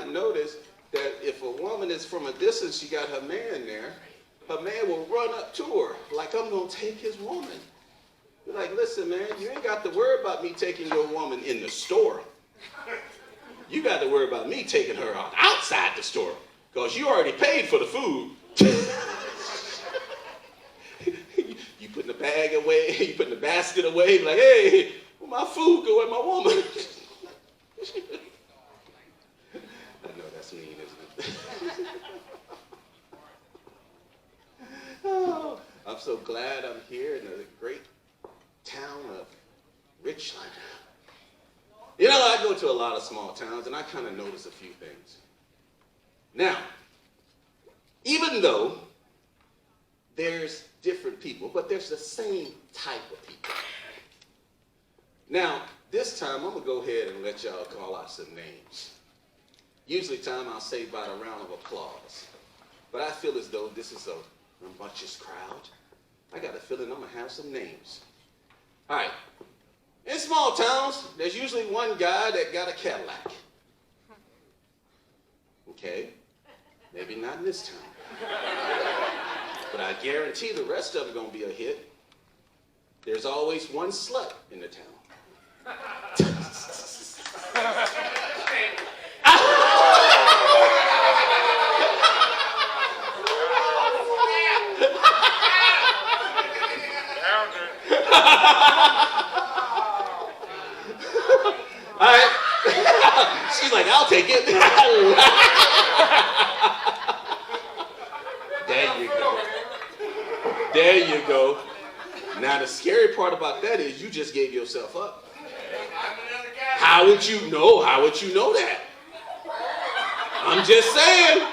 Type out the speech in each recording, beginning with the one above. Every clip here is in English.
noticed that if a woman is from a distance, she got her man there, her man will run up to her like I'm going to take his woman. You're like, listen, man, you ain't got to worry about me taking your woman in the store. You got to worry about me taking her outside the store because you already paid for the food. You putting the bag away, you putting the basket away, like, hey, where my food go and my woman? I know that's mean, isn't it? Oh, I'm so glad I'm here in the great town of Richland. You know, I go to a lot of small towns, and I kind of notice a few things. Now, even though there's different people, but there's the same type of people. Now, this time, I'm going to go ahead and let y'all call out some names. Usually time I'll say by a round of applause. But I feel as though this is a rambunctious crowd. I got a feeling I'm going to have some names. All right. In small towns, there's usually one guy that got a Cadillac. Okay? Maybe not in this town. But I guarantee the rest of them are going to be a hit. There's always one slut in the town. All right. She's like, I'll take it. There you go. There you go. Now the scary part about that is you just gave yourself up. How would you know? How would you know that? I'm just saying.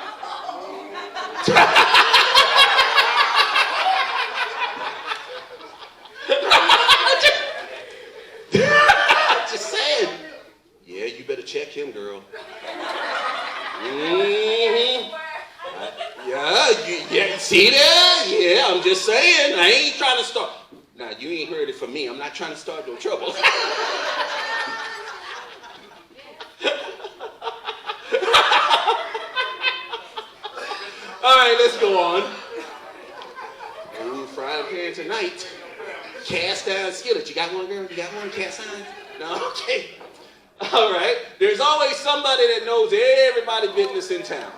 Just saying. Yeah, you better check him, girl. Mm-hmm. Yeah, see there? Yeah, I'm just saying. I ain't trying to start. Now, you ain't heard it from me. I'm not trying to start no trouble. All right, let's go on. Ooh, frying pan tonight. Cast iron skillet. You got one, girl? You got one cast iron? No? Okay. All right. There's always somebody that knows everybody's business in town.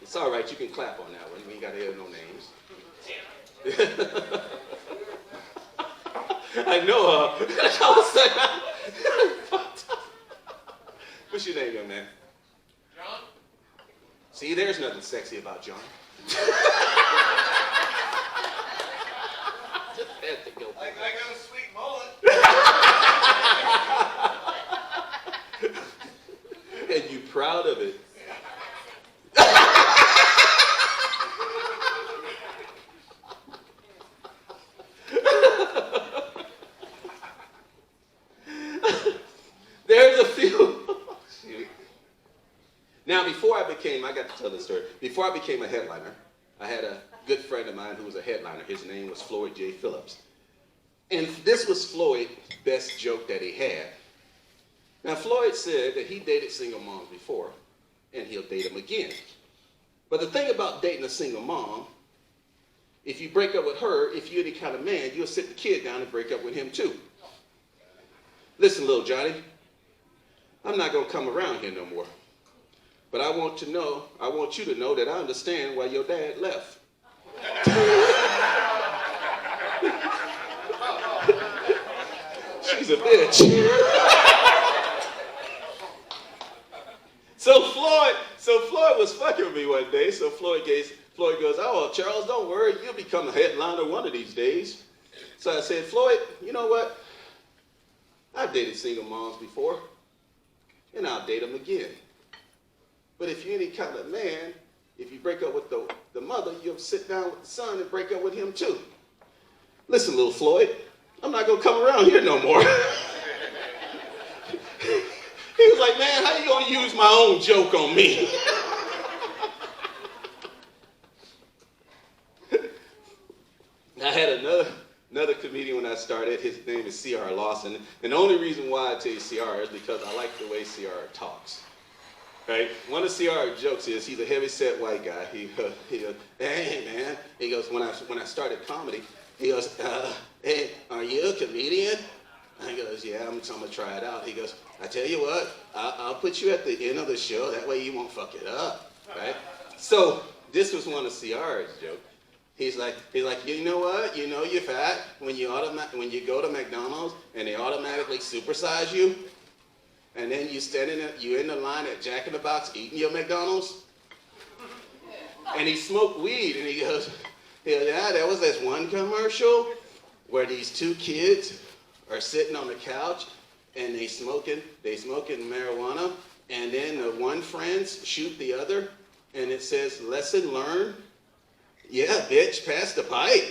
It's all right. You can clap on that one. We ain't got to hear no names. I know her. What's your name, young man? John. See, there's nothing sexy about John. Just had to go. I got a sweet mullet. And you proud of it. There's a few. Now, I got to tell this story. Before I became a headliner, I had a good friend of mine who was a headliner. His name was Floyd J. Phillips. And this was Floyd's best joke that he had. Now, Floyd said that he dated single moms before, and he'll date them again. But the thing about dating a single mom, if you break up with her, if you're any kind of man, you'll sit the kid down and break up with him too. Listen, little Johnny, I'm not going to come around here no more. But I want you to know that I understand why your dad left. She's a bitch. So Floyd was fucking with me one day. So Floyd goes, oh, Charles, don't worry. You'll become a headliner one of these days. So I said, Floyd, you know what? I've dated single moms before, and I'll date them again. But if you're any kind of man, if you break up with the mother, you'll sit down with the son and break up with him too. Listen, little Floyd, I'm not going to come around here no more. He was like, man, how you going to use my own joke on me? I had another comedian when I started. His name is C.R. Lawson. And the only reason why I tell you C.R. is because I like the way C.R. talks. Right? One of CR's jokes is he's a heavy-set white guy. He goes, hey, man. He goes, when I started comedy, he goes, hey, are you a comedian? He goes, yeah, I'm going to try it out. He goes, I tell you what, I'll put you at the end of the show. That way you won't fuck it up, right? So this was one of CR's jokes. He's like, you know what? You know you're fat when you go to McDonald's and they automatically supersize you, and then you in the line at Jack in the Box eating your McDonald's, and he smoked weed, and he goes, yeah, there was this one commercial where these two kids are sitting on the couch and they smoking marijuana, and then the one friend shoot the other, and it says lesson learned. Yeah, bitch, pass the pipe.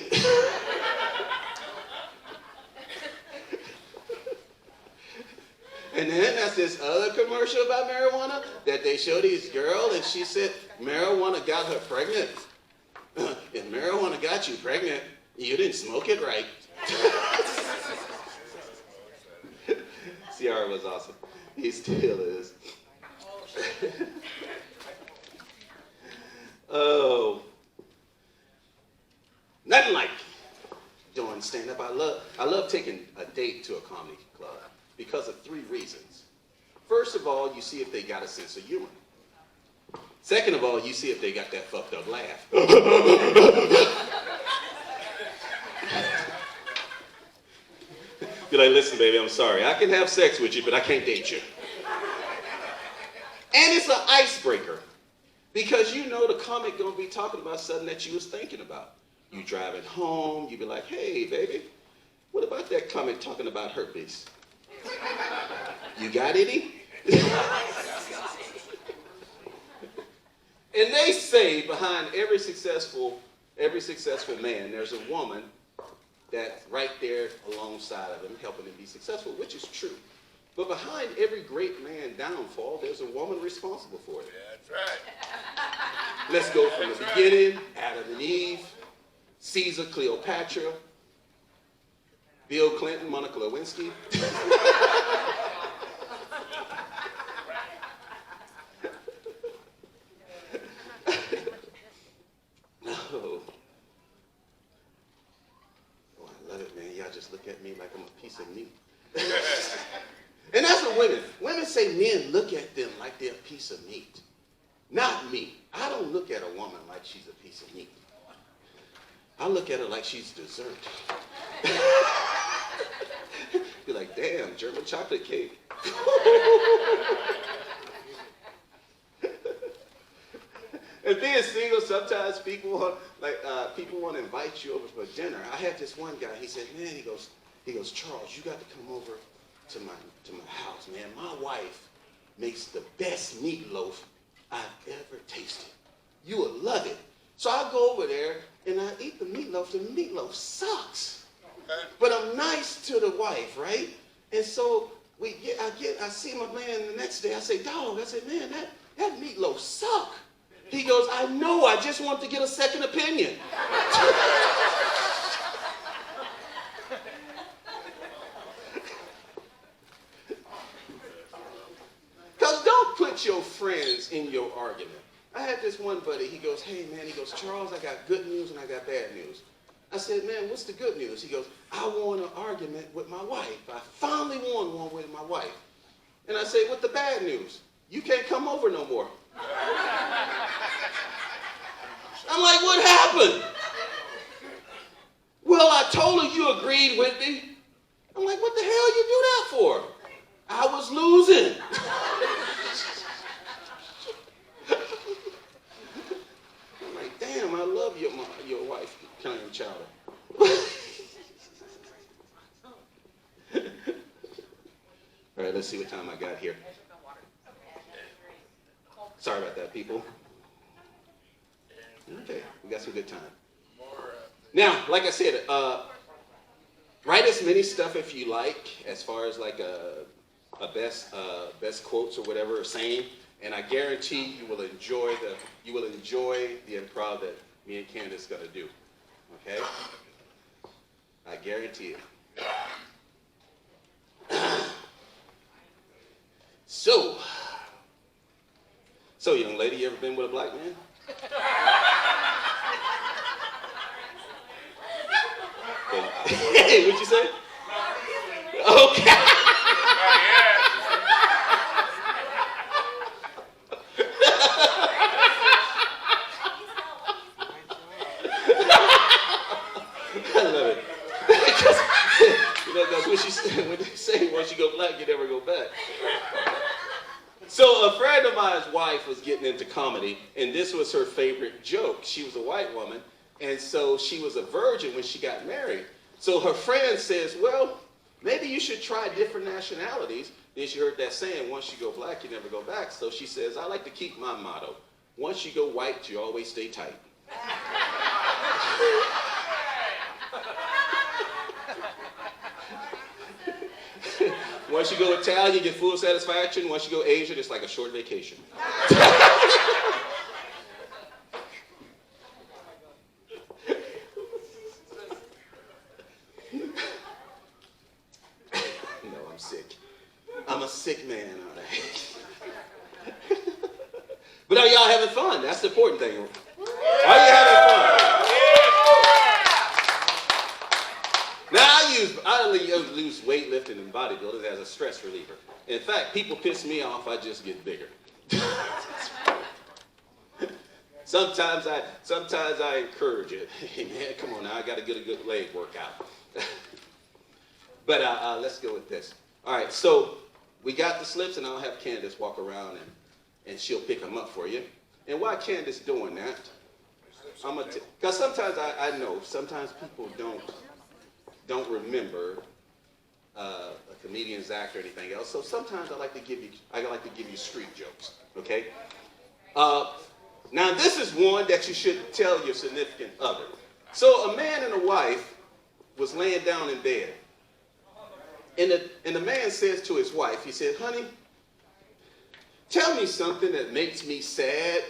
And then that's this other commercial about marijuana that they show this girl, and she said marijuana got her pregnant. If marijuana got you pregnant, you didn't smoke it right. CR was awesome. He still is. Oh. Nothing like doing stand-up. I love taking a date to a comedy club because of 3 reasons. First of all, you see if they got a sense of humor. Second of all, you see if they got that fucked up laugh. Be like, listen, baby, I'm sorry. I can have sex with you, but I can't date you. And it's an icebreaker because you know the comic gonna be talking about something that you was thinking about. You driving home, you be like, hey, baby, what about that comic talking about herpes? You got any? And they say behind every successful man, there's a woman that's right there alongside of him, helping him be successful, which is true. But behind every great man downfall, there's a woman responsible for it. Yeah, that's right. Let's go from the beginning, Adam and Eve, Caesar, Cleopatra, Bill Clinton, Monica Lewinsky. Oh, I love it, man. Y'all just look at me like I'm a piece of meat. And that's what women say men look at them like they're a piece of meat. Not me. I don't look at a woman like she's a piece of meat. I look at her like she's dessert. Be like, damn, German chocolate cake. And being single, sometimes people want to invite you over for dinner. I had this one guy. He said, man, he goes, Charles, you got to come over to my house, man. My wife makes the best meatloaf I've ever tasted. You will love it. So I go over there and I eat the meatloaf. The meatloaf sucks, but I'm nice to the wife, right? And so I see my man the next day. I say, dog, I said, man, that meatloaf suck. He goes, I know, I just want to get a second opinion. Because don't put your friends in your argument. I had this one buddy, he goes, hey man, he goes, Charles, I got good news and I got bad news. I said, man, what's the good news? He goes, I won an argument with my wife. I finally won one with my wife. And I say, what the bad news? You can't come over no more. I'm like, what happened? Well, I told her you agreed with me. I'm like, what the hell you do that for? I was losing. I'm like, damn, I love your wife, clam chowder. All right, let's see what time I got here. Sorry about that, people. Okay, we got some good time. Now, like I said, write as many stuff if you like, as far as like a best quotes or whatever, or saying, and I guarantee you will enjoy the improv that me and Candace gonna do. Okay, I guarantee it. So, So, young lady, you ever been with a black man? Hey, what'd you say? Okay. I love it. Because when they say once you go black, you never go back. So a friend of mine's wife was getting into comedy, and this was her favorite joke. She was a white woman, and so she was a virgin when she got married. So her friend says, well, maybe you should try different nationalities. Then she heard that saying, once you go black, you never go back. So she says, I like to keep my motto. Once you go white, you always stay tight. Once you go Italian, you get full satisfaction. Once you go Asian, it's like a short vacation. No, I'm sick. I'm a sick man, all right? But are y'all having fun? That's the important thing. Are you having fun? Now, I use weightlifting and bodybuilding as a stress reliever. In fact, people piss me off, I just get bigger. Sometimes I encourage it. Hey, man, come on now, I got to get a good leg workout. But let's go with this. All right, so we got the slips, and I'll have Candace walk around, and she'll pick them up for you. And why Candace doing that? Because sometimes I know, sometimes people don't remember a comedian's act or anything else. So sometimes I like to give you street jokes. Okay. Now this is one that you should tell your significant other. So a man and a wife was laying down in bed, and the man says to his wife, he said, "Honey, tell me something that makes me sad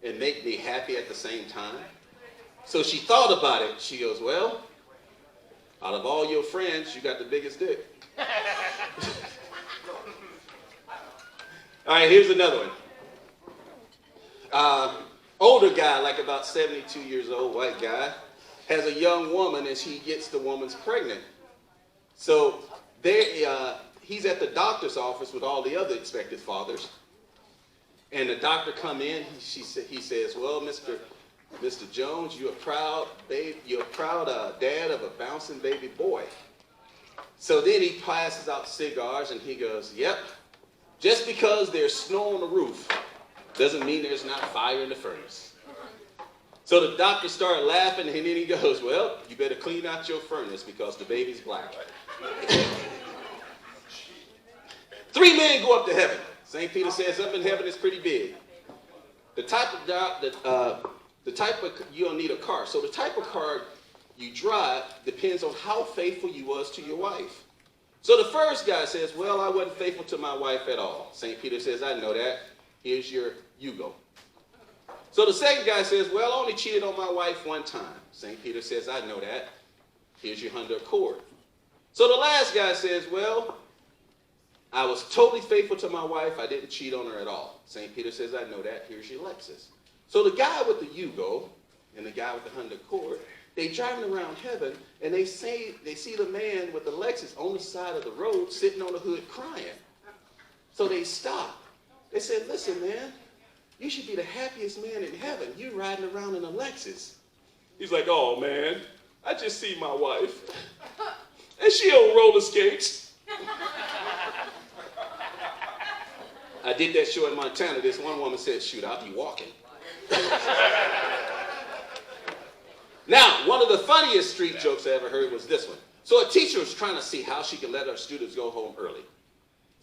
and make me happy at the same time." So she thought about it. She goes, "Well, out of all your friends, you got the biggest dick." All right, here's another one. Older guy, like about 72 years old, white guy, has a young woman, and she gets the woman's pregnant. So he's at the doctor's office with all the other expected fathers, and the doctor come in. He says, "Well, Mr. Jones, you're a proud dad of a bouncing baby boy." So then he passes out cigars, and he goes, "Yep, just because there's snow on the roof doesn't mean there's not fire in the furnace." So the doctor started laughing, and then he goes, "Well, you better clean out your furnace because the baby's black." 3 men go up to heaven. St. Peter says up in heaven is pretty big. The type of you don't need a car. So the type of car you drive depends on how faithful you was to your wife. So the first guy says, "Well, I wasn't faithful to my wife at all." St. Peter says, "I know that. Here's your Yugo." So the second guy says, "Well, I only cheated on my wife one time." St. Peter says, "I know that. Here's your Honda Accord." So the last guy says, "Well, I was totally faithful to my wife. I didn't cheat on her at all." St. Peter says, "I know that. Here's your Lexus." So the guy with the Yugo and the guy with the Honda Accord, they driving around heaven, and they see the man with the Lexus on the side of the road sitting on the hood crying. So they stop. They said, "Listen, man, you should be the happiest man in heaven. You riding around in a Lexus." He's like, "Oh, man, I just see my wife, and she on roller skates." I did that show in Montana. This one woman said, "Shoot, I'll be walking." Now, one of the funniest street jokes I ever heard was this one. So a teacher was trying to see how she could let her students go home early.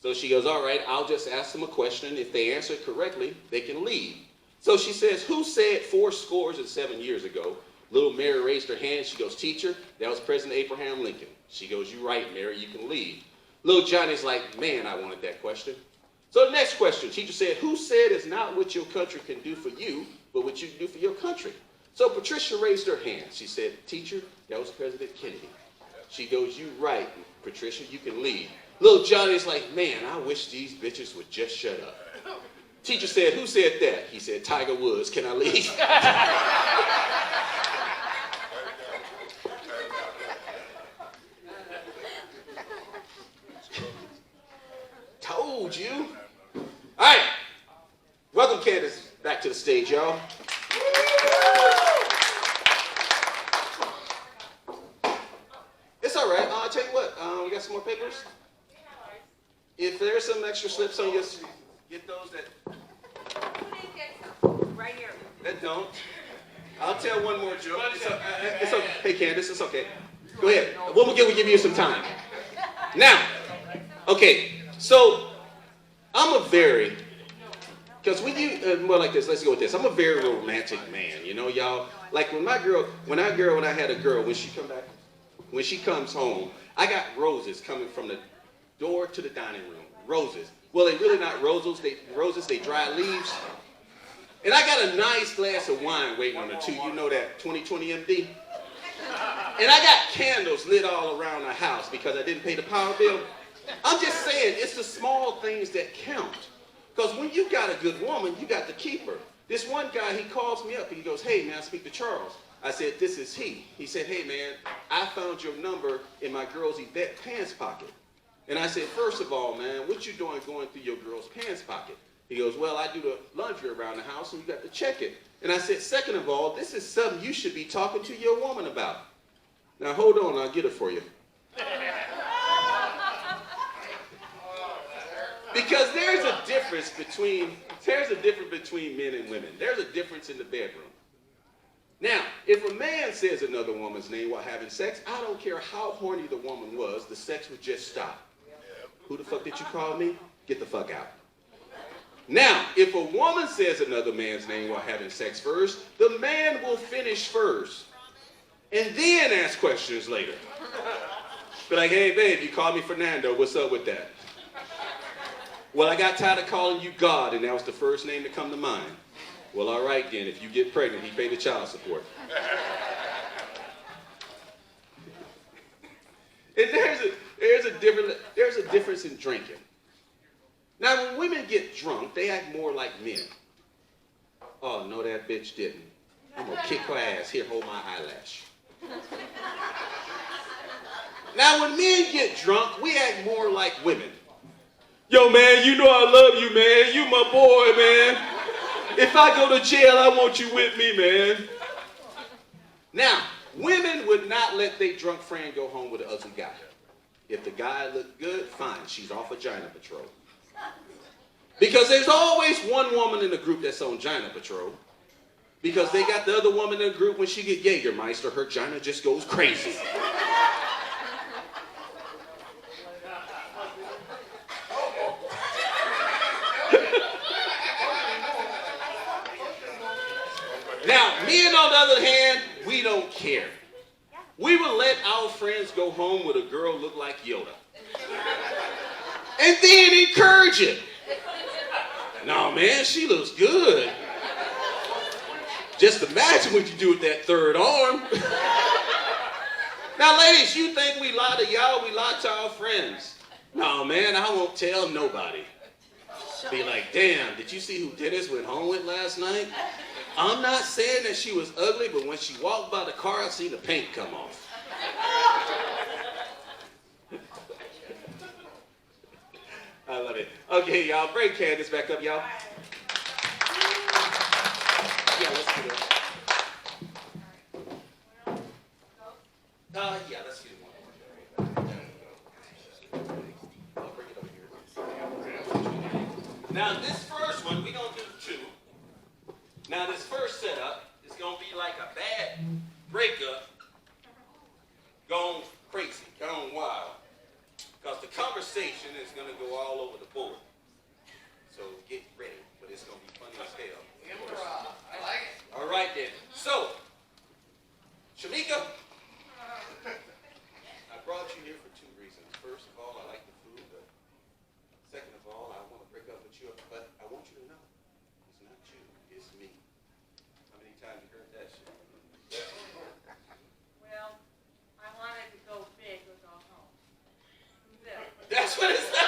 So she goes, "All right, I'll just ask them a question. If they answer it correctly, they can leave." So she says, "Who said 407 years ago?" Little Mary raised her hand. She goes, "Teacher, that was President Abraham Lincoln." She goes, "You're right, Mary, you can leave." Little Johnny's like, "Man, I wanted that question." So the next question, teacher said, "Who said it's not what your country can do for you, but what you can do for your country?" So Patricia raised her hand. She said, "Teacher, that was President Kennedy." She goes, "You right, Patricia, you can leave." Little Johnny's like, "Man, I wish these bitches would just shut up." Teacher said, who said that? He said, Tiger Woods. Can I leave? Told you. All right. Welcome, Candace, back to the stage, y'all. It's all right. I'll tell you what. We got some more papers. If there's some extra slips on your, get those that. Right here. That don't. I'll tell one more joke. It's okay. Hey, Candace, it's okay. Go ahead. We'll give you some time. Now, okay. So I'm a very, because when you more like this. Let's go with this. I'm a very romantic man. You know, y'all. Like when I had a girl, when she comes home, I got roses coming from the door to the dining room. Roses. Well, they really not roses. They dry leaves. And I got a nice glass of wine waiting on her too. You know that 2020 MD? And I got candles lit all around the house because I didn't pay the power bill. I'm just saying, it's the small things that count. Because when you got a good woman, you got to keep her. This one guy, he calls me up and he goes, hey man, I speak to Charles. I said, this is he. He said, hey man, I found your number in my girl's Yvette pants pocket. And I said, first of all, man, what you doing going through your girl's pants pocket? He goes, well, I do the laundry around the house and you got to check it. And I said, second of all, this is something you should be talking to your woman about. Now hold on, I'll get it for you. Because there's a difference between men and women. There's a difference in the bedroom. Now, if a man says another woman's name while having sex, I don't care how horny the woman was, the sex would just stop. Who the fuck did you call me? Get the fuck out. Now, if a woman says another man's name while having sex first, the man will finish first. And then ask questions later. Be like, hey babe, you called me Fernando, what's up with that? Well, I got tired of calling you God, and that was the first name to come to mind. Well, all right then, if you get pregnant, he pay the child support. And there's a difference in drinking. Now, when women get drunk, they act more like men. Oh, no, that bitch didn't. I'm gonna kick her ass. Here, hold my eyelash. Now, when men get drunk, we act more like women. Yo, man, you know I love you, man. You my boy, man. If I go to jail, I want you with me, man. Now, women would not let their drunk friend go home with an ugly guy. If the guy looked good, fine. She's off vagina patrol. Because there's always one woman in the group that's on vagina patrol. Because they got the other woman in the group, when she get Jägermeister, her vagina just goes crazy. Now, men on the other hand, we don't care. We will let our friends go home with a girl look like Yoda. And then encourage it. No, man, she looks good. Just imagine what you do with that third arm. Now, ladies, you think we lie to y'all, we lie to our friends. No, man, I won't tell nobody. Be like, damn, did you see who Dennis went home with last night? I'm not saying that she was ugly, but when she walked by the car, I seen the paint come off. I love it. Okay, y'all, bring Candace back up, y'all. Yeah, let's do that. Yeah, let's do one more. I'll bring it over here. Now, this first one, we don't do two. Now, this first setup is going to be like a bad breakup gone crazy, gone wild. Because the conversation is going to go all over the board. So get ready, but it's going to be funny as hell. I like it. All right, then. So, Shamika, I brought you here for two reasons. First of all, I like the food, but second of all, I want to break up with you, but I want you to know, it's not you, it's me. How many times you heard that shit? Well, I wanted to go big or go home. That's what it's like.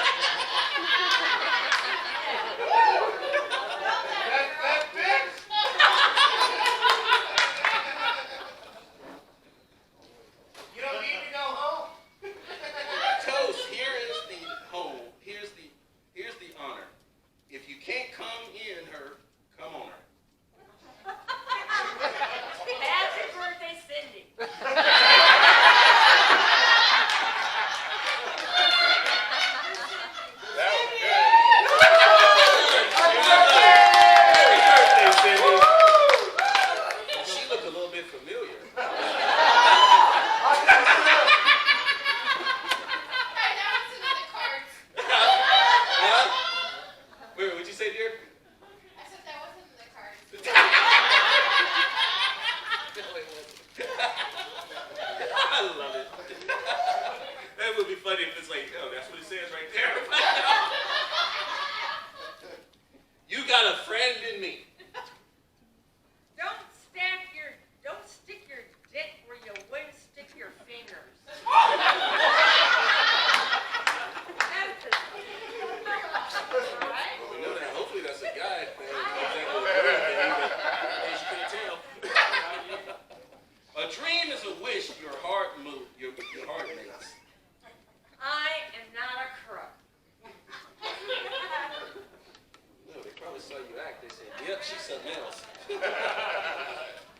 back, they said, yep, she's something else.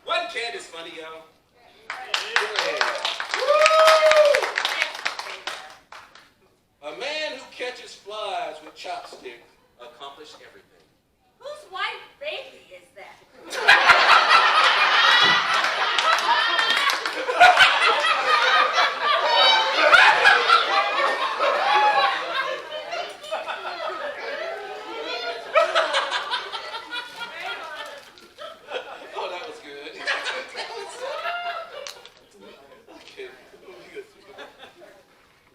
Wasn't Candace funny, y'all? A man who catches flies with chopsticks accomplished everything. Whose white baby is that? Oh, that was good. Okay.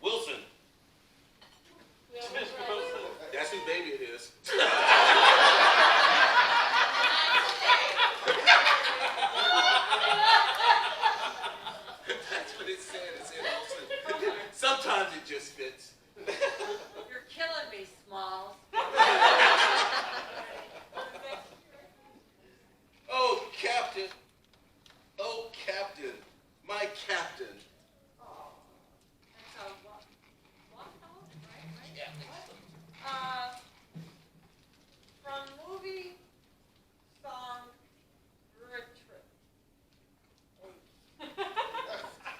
Wilson. That's whose baby it is. That's what it said. It said Wilson. Sometimes it just fits. You're killing me, Smalls. Oh, Captain. Oh, Captain. My Captain. Oh, that's a walk home, right? Yeah. From movie song Road Trip.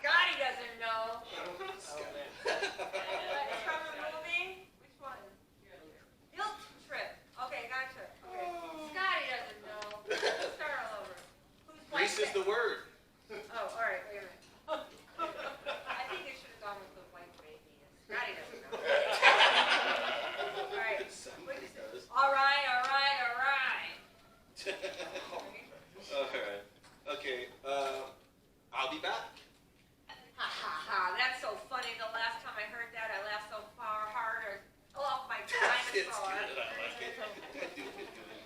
Scotty doesn't know. It's from a movie? Which one? Guilt Trip. Okay, gotcha. Okay. Scotty doesn't know. Let's start all over. Who's Grease is the word. Oh, all right, wait a minute. I think it should have gone with the white baby. Scotty doesn't know. All right. Somebody does. All right, all right, all right. All right. Okay. I'll be back. Ha ha ha, that's so funny. The last time I heard that, I laughed so hard or off my It's good. dinosaur. I like it. That dude did good.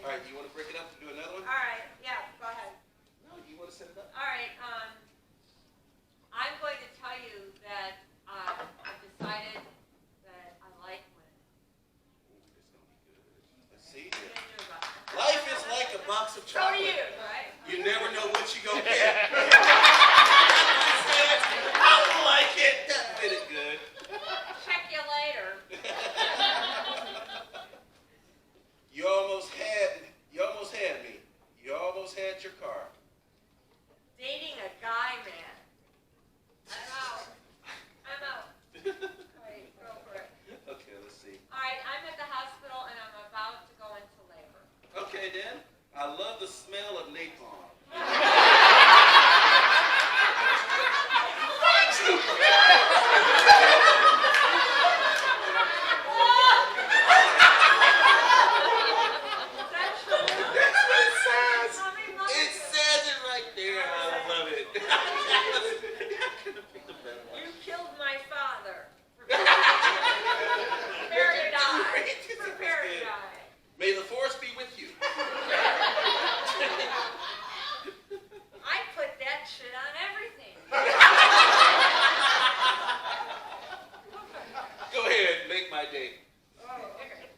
All right. You want to break it up and do another one? All right, yeah, go ahead. No. You want to set it up? All right, I'm going to tell you that I've decided that I like women. Ooh, this is gonna be good. Let's see What here. do you do about it? Life is like a box of So do chocolate. you, right? You never know what you're gonna get. I don't like it. That fit it good. Check you later. You almost had me. You almost had your car. Dating a guy, man. I'm out. I'm out. All right, go for it. Okay, let's see. All right, I'm at the hospital and I'm about to go into labor. Okay, then. I love the smell of napalm. That's true. That's what it says. Mommy loves It it. says it right there. I love it. You killed my father. Prepare to die. Prepare to die. May the force be with you. I put that shit on everything. Go ahead, make my day. Oh, okay.